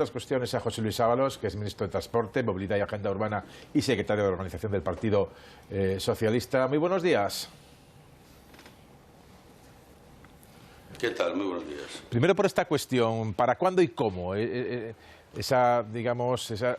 Las cuestiones a José Luis Ábalos, que es ministro de Transporte, Movilidad y Agenda Urbana y secretario de Organización del Partido Socialista. Muy buenos días. ¿Qué tal? Muy buenos días. Primero por esta cuestión, ¿para cuándo y cómo? Esa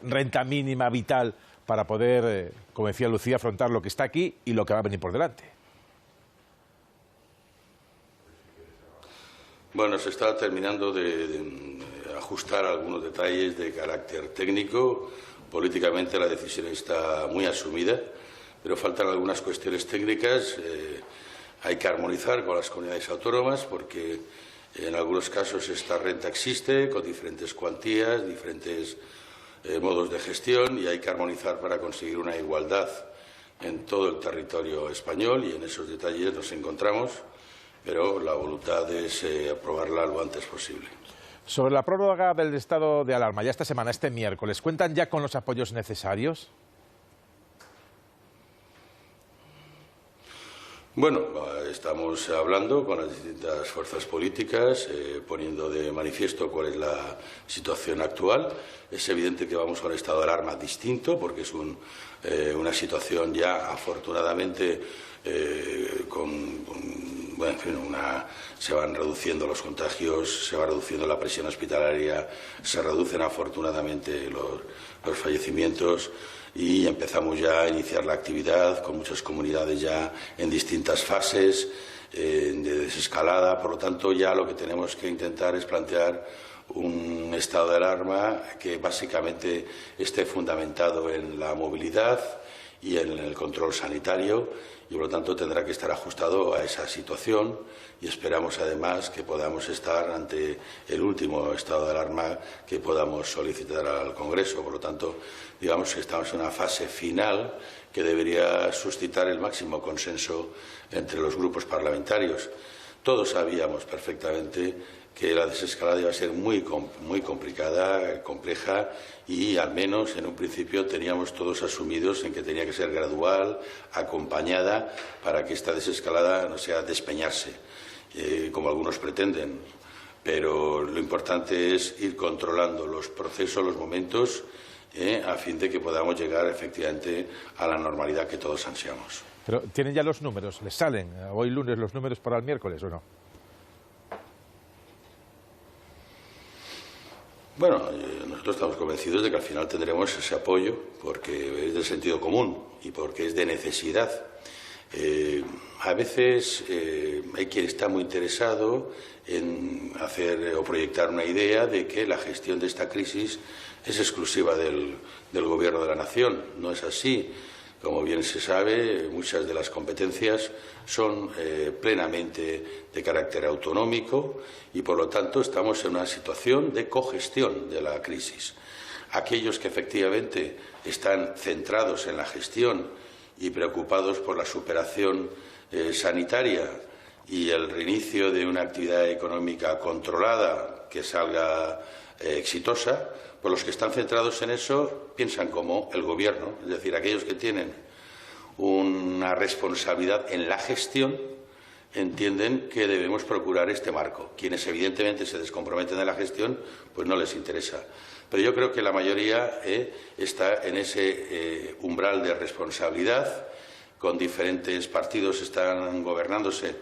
renta mínima vital para poder, como decía Lucía, afrontar lo que está aquí y lo que va a venir por delante. Bueno, se está terminando de ajustar algunos detalles de carácter técnico. Políticamente la decisión está muy asumida, pero faltan algunas cuestiones técnicas. Hay que armonizar con las comunidades autónomas porque en algunos casos esta renta existe con diferentes cuantías, diferentes modos de gestión, y hay que armonizar para conseguir una igualdad en todo el territorio español, y en esos detalles nos encontramos, pero la voluntad es aprobarla lo antes posible. Sobre la prórroga del estado de alarma, ya esta semana, este miércoles, ¿cuentan ya con los apoyos necesarios? Bueno, estamos hablando con las distintas fuerzas políticas, poniendo de manifiesto cuál es la situación actual. Es evidente que vamos a un estado de alarma distinto, porque es una situación ya, afortunadamente, se van reduciendo los contagios, se va reduciendo la presión hospitalaria, se reducen afortunadamente los fallecimientos, y empezamos ya a iniciar la actividad con muchas comunidades ya en distintas fases de desescalada. Por lo tanto, ya lo que tenemos que intentar es plantear un estado de alarma que básicamente esté fundamentado en la movilidad y en el control sanitario, y por lo tanto tendrá que estar ajustado a esa situación, y esperamos además que podamos estar ante el último estado de alarma que podamos solicitar al Congreso. Por lo tanto, digamos que estamos en una fase final que debería suscitar el máximo consenso entre los grupos parlamentarios. Todos sabíamos perfectamente que la desescalada iba a ser muy complicada, compleja, y al menos en un principio teníamos todos asumidos en que tenía que ser gradual, acompañada, para que esta desescalada no sea despeñarse, como algunos pretenden. Pero lo importante es ir controlando los procesos, los momentos, a fin de que podamos llegar efectivamente a la normalidad que todos ansiamos. Pero ¿tienen ya los números? ¿Les salen hoy lunes los números para el miércoles o no? Bueno, nosotros estamos convencidos de que al final tendremos ese apoyo, porque es de sentido común y porque es de necesidad. A veces hay quien está muy interesado en hacer o proyectar una idea de que la gestión de esta crisis es exclusiva del Gobierno de la Nación. No es así. Como bien se sabe, muchas de las competencias son plenamente de carácter autonómico, y por lo tanto estamos en una situación de cogestión de la crisis. Aquellos que efectivamente están centrados en la gestión y preocupados por la superación sanitaria y el reinicio de una actividad económica controlada que salga exitosa, pues los que están centrados en eso piensan como el Gobierno, es decir, aquellos que tienen una responsabilidad en la gestión entienden que debemos procurar este marco. Quienes evidentemente se descomprometen de la gestión, pues no les interesa. Pero yo creo que la mayoría está en ese umbral de responsabilidad. Con diferentes partidos están gobernándose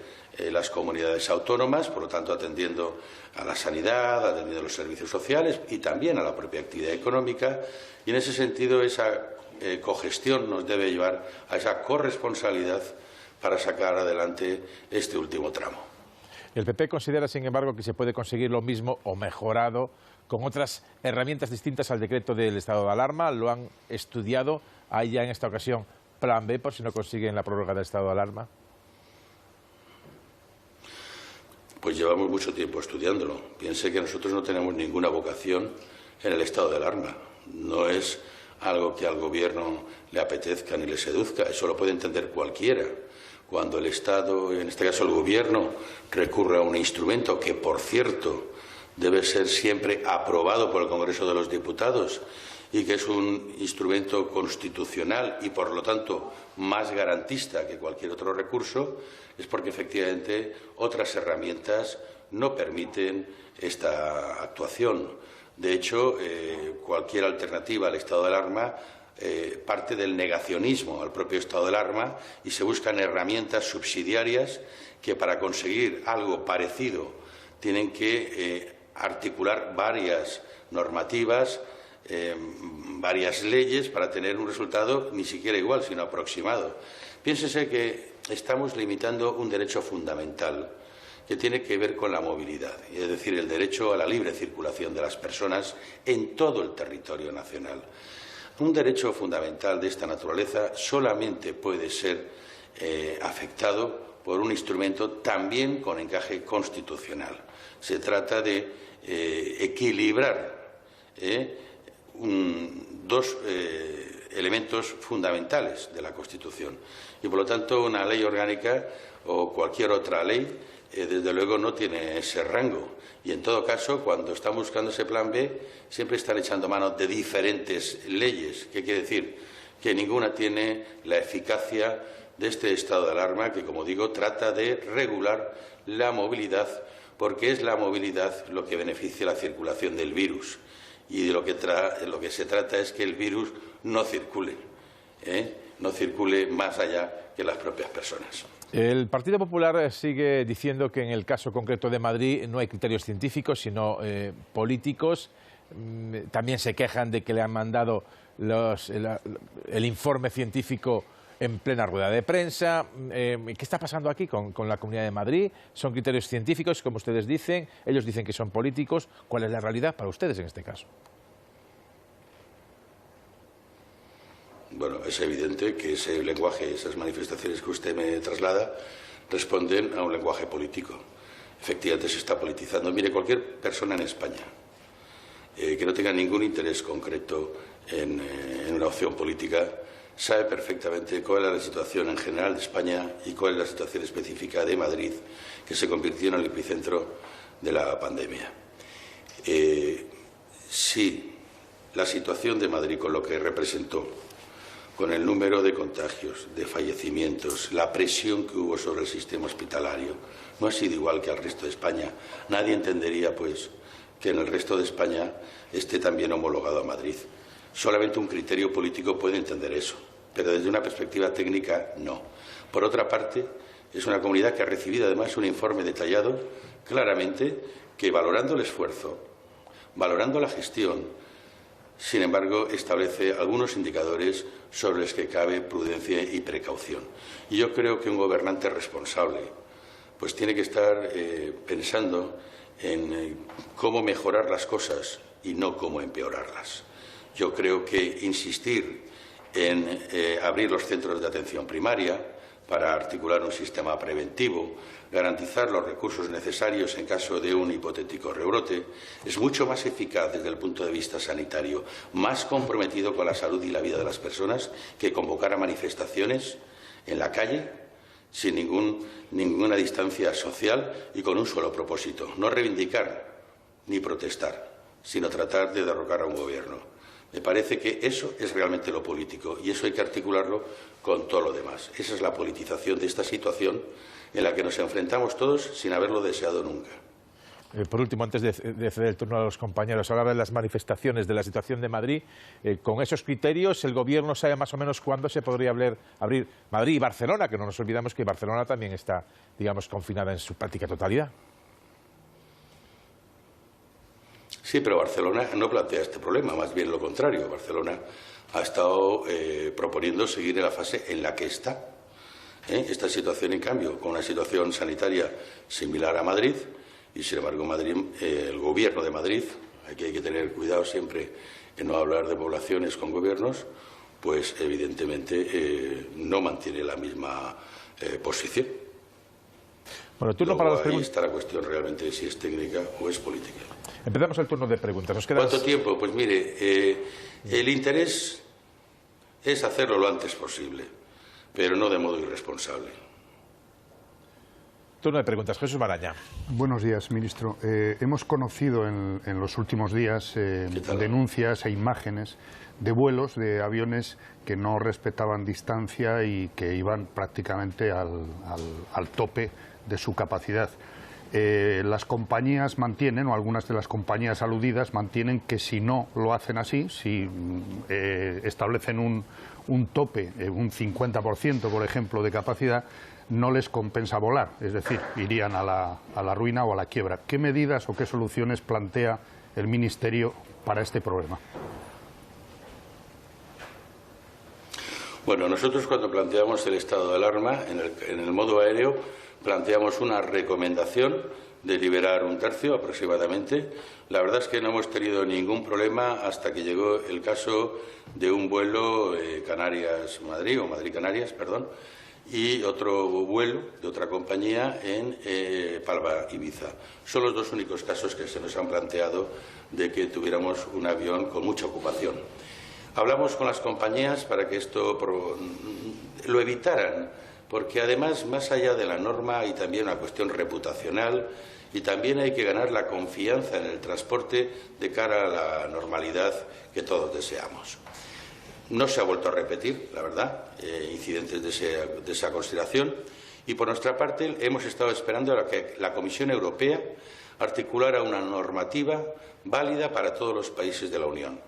las comunidades autónomas, por lo tanto atendiendo a la sanidad, atendiendo a los servicios sociales y también a la propia actividad económica, y en ese sentido esa cogestión nos debe llevar a esa corresponsabilidad para sacar adelante este último tramo. El PP considera, sin embargo, que se puede conseguir lo mismo o mejorado con otras herramientas distintas al decreto del estado de alarma. Lo han estudiado. ¿Hay ya en esta ocasión plan B por si no consiguen la prórroga del estado de alarma? Pues llevamos mucho tiempo estudiándolo. Piense que nosotros no tenemos ninguna vocación en el estado de alarma. No es algo que al Gobierno le apetezca ni le seduzca. Eso lo puede entender cualquiera. Cuando el Estado, en este caso el Gobierno, recurre a un instrumento que, por cierto, debe ser siempre aprobado por el Congreso de los Diputados, y que es un instrumento constitucional y, por lo tanto, más garantista que cualquier otro recurso, es porque efectivamente otras herramientas no permiten esta actuación. De hecho, cualquier alternativa al estado de alarma parte del negacionismo al propio estado de alarma y se buscan herramientas subsidiarias que para conseguir algo parecido tienen que articular varias normativas, varias leyes para tener un resultado ni siquiera igual, sino aproximado. Piénsese que estamos limitando un derecho fundamental que tiene que ver con la movilidad, es decir, el derecho a la libre circulación de las personas en todo el territorio nacional. Un derecho fundamental de esta naturaleza solamente puede ser afectado por un instrumento también con encaje constitucional. Se trata de equilibrar dos elementos fundamentales de la Constitución. Y, por lo tanto, una ley orgánica o cualquier otra ley, desde luego, no tiene ese rango. Y, en todo caso, cuando están buscando ese plan B, siempre están echando mano de diferentes leyes. ¿Qué quiere decir? Que ninguna tiene la eficacia de este estado de alarma que, como digo, trata de regular la movilidad, porque es la movilidad lo que beneficia la circulación del virus. Y de lo que se trata es que el virus no circule, no circule más allá que las propias personas. El Partido Popular sigue diciendo que en el caso concreto de Madrid no hay criterios científicos, sino políticos. También se quejan de que le han mandado el informe científico en plena rueda de prensa. ¿Qué está pasando aquí con la Comunidad de Madrid? ¿Son criterios científicos, como ustedes dicen? Ellos dicen que son políticos. ¿Cuál es la realidad para ustedes en este caso? Bueno, es evidente que ese lenguaje, esas manifestaciones que usted me traslada, responden a un lenguaje político. Efectivamente se está politizando. Mire, cualquier persona en España que no tenga ningún interés concreto en una opción política sabe perfectamente cuál es la situación en general de España y cuál es la situación específica de Madrid, que se convirtió en el epicentro de la pandemia. Sí, la situación de Madrid, con lo que representó, con el número de contagios, de fallecimientos, la presión que hubo sobre el sistema hospitalario, no ha sido igual que al resto de España. Nadie entendería, pues, que en el resto de España esté también homologado a Madrid. Solamente un criterio político puede entender eso, pero desde una perspectiva técnica no. Por otra parte, es una comunidad que ha recibido además un informe detallado claramente que, valorando el esfuerzo, valorando la gestión, sin embargo, establece algunos indicadores sobre los que cabe prudencia y precaución. Y yo creo que un gobernante responsable pues tiene que estar pensando en cómo mejorar las cosas y no cómo empeorarlas. Yo creo que insistir en abrir los centros de atención primaria para articular un sistema preventivo, garantizar los recursos necesarios en caso de un hipotético rebrote, es mucho más eficaz desde el punto de vista sanitario, más comprometido con la salud y la vida de las personas que convocar a manifestaciones en la calle sin ninguna distancia social y con un solo propósito, no reivindicar ni protestar, sino tratar de derrocar a un gobierno. Me parece que eso es realmente lo político y eso hay que articularlo con todo lo demás. Esa es la politización de esta situación en la que nos enfrentamos todos sin haberlo deseado nunca. Por último, antes de ceder el turno a los compañeros, hablaba de las manifestaciones, de la situación de Madrid. Con esos criterios, ¿el Gobierno sabe más o menos cuándo se podría abrir Madrid y Barcelona? Que no nos olvidamos que Barcelona también está, digamos, confinada en su práctica totalidad. Sí, pero Barcelona no plantea este problema, más bien lo contrario. Barcelona ha estado proponiendo seguir en la fase en la que está. Esta situación, en cambio, con una situación sanitaria similar a Madrid, y sin embargo Madrid, el Gobierno de Madrid, aquí hay que tener cuidado siempre en no hablar de poblaciones con gobiernos, pues evidentemente no mantiene la misma posición. Bueno, turno Luego, para las ahí preguntas. está la cuestión realmente si es técnica o es política. Empezamos el turno de preguntas. Nos quedan... ¿Cuánto tiempo? Pues mire, el interés es hacerlo lo antes posible, pero no de modo irresponsable. Turno de preguntas. Jesús Maraña. Buenos días, ministro. Hemos conocido en los últimos días denuncias e imágenes de vuelos de aviones que no respetaban distancia y que iban prácticamente al tope de su capacidad. Las compañías mantienen, o algunas de las compañías aludidas mantienen, que si no lo hacen así, si establecen un tope, un 50%, por ejemplo, de capacidad, no les compensa volar, es decir, irían a la ruina o a la quiebra. ¿Qué medidas o qué soluciones plantea el Ministerio para este problema? Bueno, nosotros cuando planteamos el estado de alarma en el modo aéreo planteamos una recomendación de liberar 1/3 aproximadamente. La verdad es que no hemos tenido ningún problema hasta que llegó el caso de un vuelo Canarias-Madrid, o Madrid-Canarias, perdón, y otro vuelo de otra compañía en Palma-Ibiza. Son los dos únicos casos que se nos han planteado de que tuviéramos un avión con mucha ocupación. Hablamos con las compañías para que esto lo evitaran, porque además, más allá de la norma, hay también una cuestión reputacional y también hay que ganar la confianza en el transporte de cara a la normalidad que todos deseamos. No se ha vuelto a repetir, la verdad, incidentes de esa consideración, y por nuestra parte hemos estado esperando a que la Comisión Europea articulara una normativa válida para todos los países de la Unión.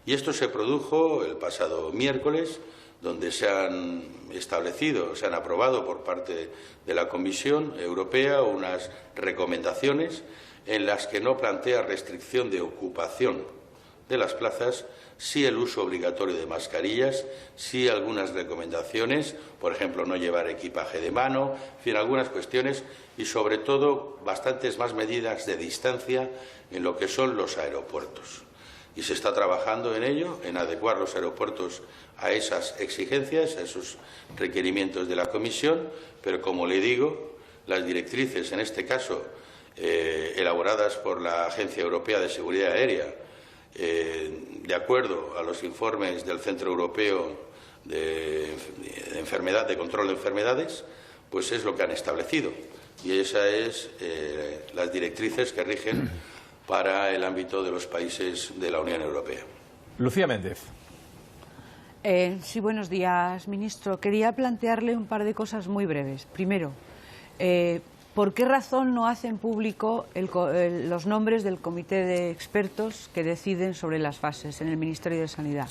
Y esto se produjo el pasado miércoles, donde se han establecido, se han aprobado por parte de la Comisión Europea unas recomendaciones en las que no plantea restricción de ocupación de las plazas, sí el uso obligatorio de mascarillas, sí algunas recomendaciones, por ejemplo, no llevar equipaje de mano, en fin, algunas cuestiones y, sobre todo, bastantes más medidas de distancia en lo que son los aeropuertos. Y se está trabajando en ello, en adecuar los aeropuertos a esas exigencias, a esos requerimientos de la Comisión, pero, como le digo, las directrices, en este caso, elaboradas por la Agencia Europea de Seguridad Aérea, de acuerdo a los informes del Centro Europeo de Control de Enfermedades, pues es lo que han establecido. Y esas es las directrices que rigen para el ámbito de los países de la Unión Europea. Lucía Méndez. Sí, buenos días, ministro. Quería plantearle un par de cosas muy breves. Primero, ¿por qué razón no hacen público los nombres del comité de expertos que deciden sobre las fases en el Ministerio de Sanidad?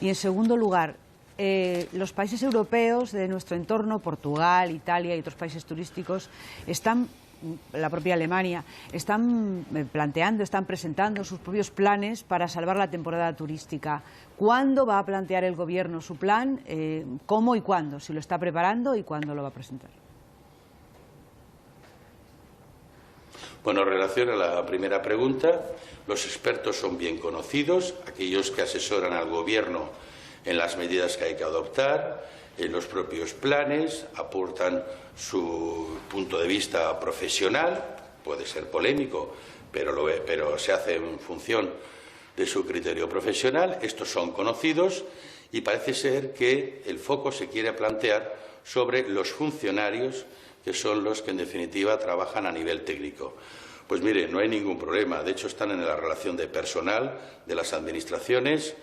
Y, en segundo lugar, los países europeos de nuestro entorno, Portugal, Italia y otros países turísticos, la propia Alemania, están presentando sus propios planes para salvar la temporada turística. ¿Cuándo va a plantear el Gobierno su plan? ¿Cómo y cuándo? Si lo está preparando y cuándo lo va a presentar. Bueno, en relación a la primera pregunta, los expertos son bien conocidos, aquellos que asesoran al Gobierno en las medidas que hay que adoptar, en los propios planes, aportan su punto de vista profesional, puede ser polémico, pero se hace en función de su criterio profesional. Estos son conocidos y parece ser que el foco se quiere plantear sobre los funcionarios, que son los que en definitiva trabajan a nivel técnico. Pues mire, no hay ningún problema. De hecho, están en la relación de personal de las administraciones,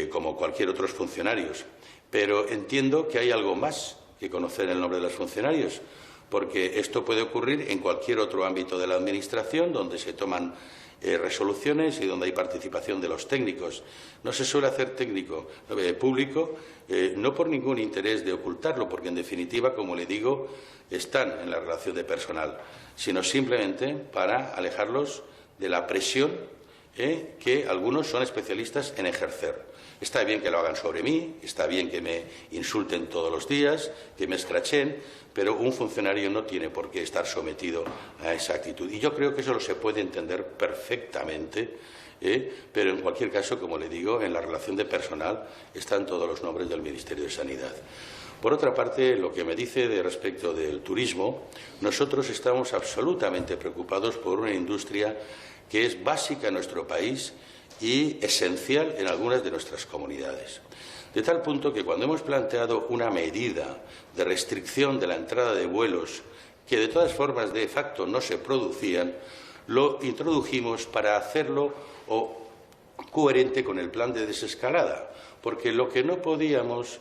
como cualquier otros funcionarios. Pero entiendo que hay algo más que conocer el nombre de los funcionarios, porque esto puede ocurrir en cualquier otro ámbito de la Administración donde se toman resoluciones y donde hay participación de los técnicos. No se suele hacer público, no por ningún interés de ocultarlo, porque en definitiva, como le digo, están en la relación de personal, sino simplemente para alejarlos de la presión que algunos son especialistas en ejercer. Está bien que lo hagan sobre mí, está bien que me insulten todos los días, que me escrachen, pero un funcionario no tiene por qué estar sometido a esa actitud. Y yo creo que eso se puede entender perfectamente, pero en cualquier caso, como le digo, en la relación de personal están todos los nombres del Ministerio de Sanidad. Por otra parte, lo que me dice respecto del turismo, nosotros estamos absolutamente preocupados por una industria que es básica en nuestro país y esencial en algunas de nuestras comunidades. De tal punto que cuando hemos planteado una medida de restricción de la entrada de vuelos que de todas formas de facto no se producían, lo introdujimos para hacerlo coherente con el plan de desescalada, porque lo que no podíamos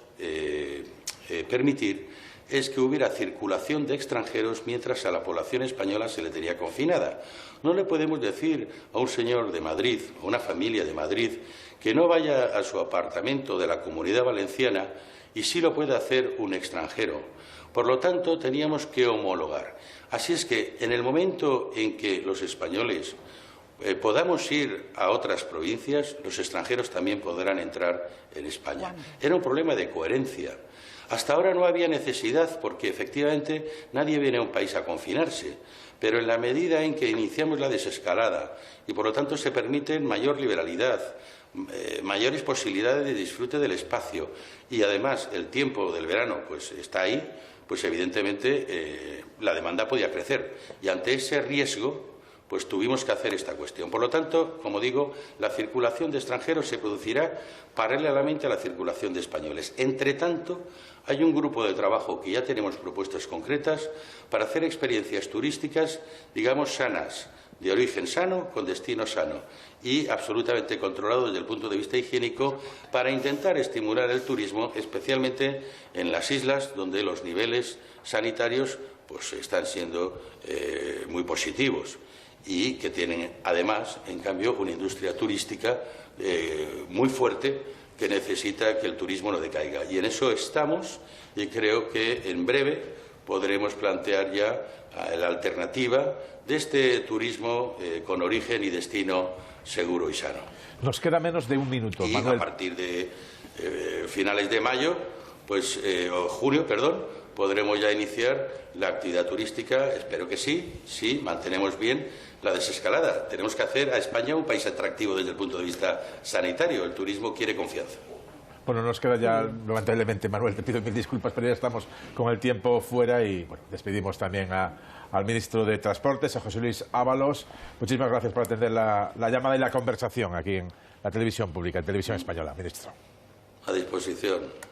permitir es que hubiera circulación de extranjeros mientras a la población española se le tenía confinada. No le podemos decir a un señor de Madrid, a una familia de Madrid, que no vaya a su apartamento de la Comunidad Valenciana y sí lo puede hacer un extranjero. Por lo tanto, teníamos que homologar. Así es que en el momento en que los españoles podamos ir a otras provincias, los extranjeros también podrán entrar en España. Era un problema de coherencia. Hasta ahora no había necesidad porque efectivamente nadie viene a un país a confinarse, pero en la medida en que iniciamos la desescalada y por lo tanto se permite mayor liberalidad, mayores posibilidades de disfrute del espacio y además el tiempo del verano pues está ahí, pues evidentemente la demanda podía crecer y ante ese riesgo pues tuvimos que hacer esta cuestión. Por lo tanto, como digo, la circulación de extranjeros se producirá paralelamente a la circulación de españoles. Entre tanto, hay un grupo de trabajo que ya tenemos propuestas concretas para hacer experiencias turísticas, digamos, sanas, de origen sano, con destino sano y absolutamente controlado desde el punto de vista higiénico para intentar estimular el turismo, especialmente en las islas donde los niveles sanitarios pues, están siendo muy positivos y que tienen, además, en cambio, una industria turística muy fuerte que necesita que el turismo no decaiga. Y en eso estamos y creo que en breve podremos plantear ya la alternativa de este turismo con origen y destino seguro y sano. Nos queda menos de un minuto, y Manuel. A partir de finales de mayo, pues, o junio, perdón, podremos ya iniciar la actividad turística. Espero que sí, si mantenemos bien la desescalada. Tenemos que hacer a España un país atractivo desde el punto de vista sanitario. El turismo quiere confianza. Bueno, nos queda ya, lamentablemente, Manuel, te pido mil disculpas, pero ya estamos con el tiempo fuera y bueno, despedimos también al ministro de Transportes, a José Luis Ábalos. Muchísimas gracias por atender la llamada y la conversación aquí en la televisión pública, en Televisión Española, ministro. A disposición.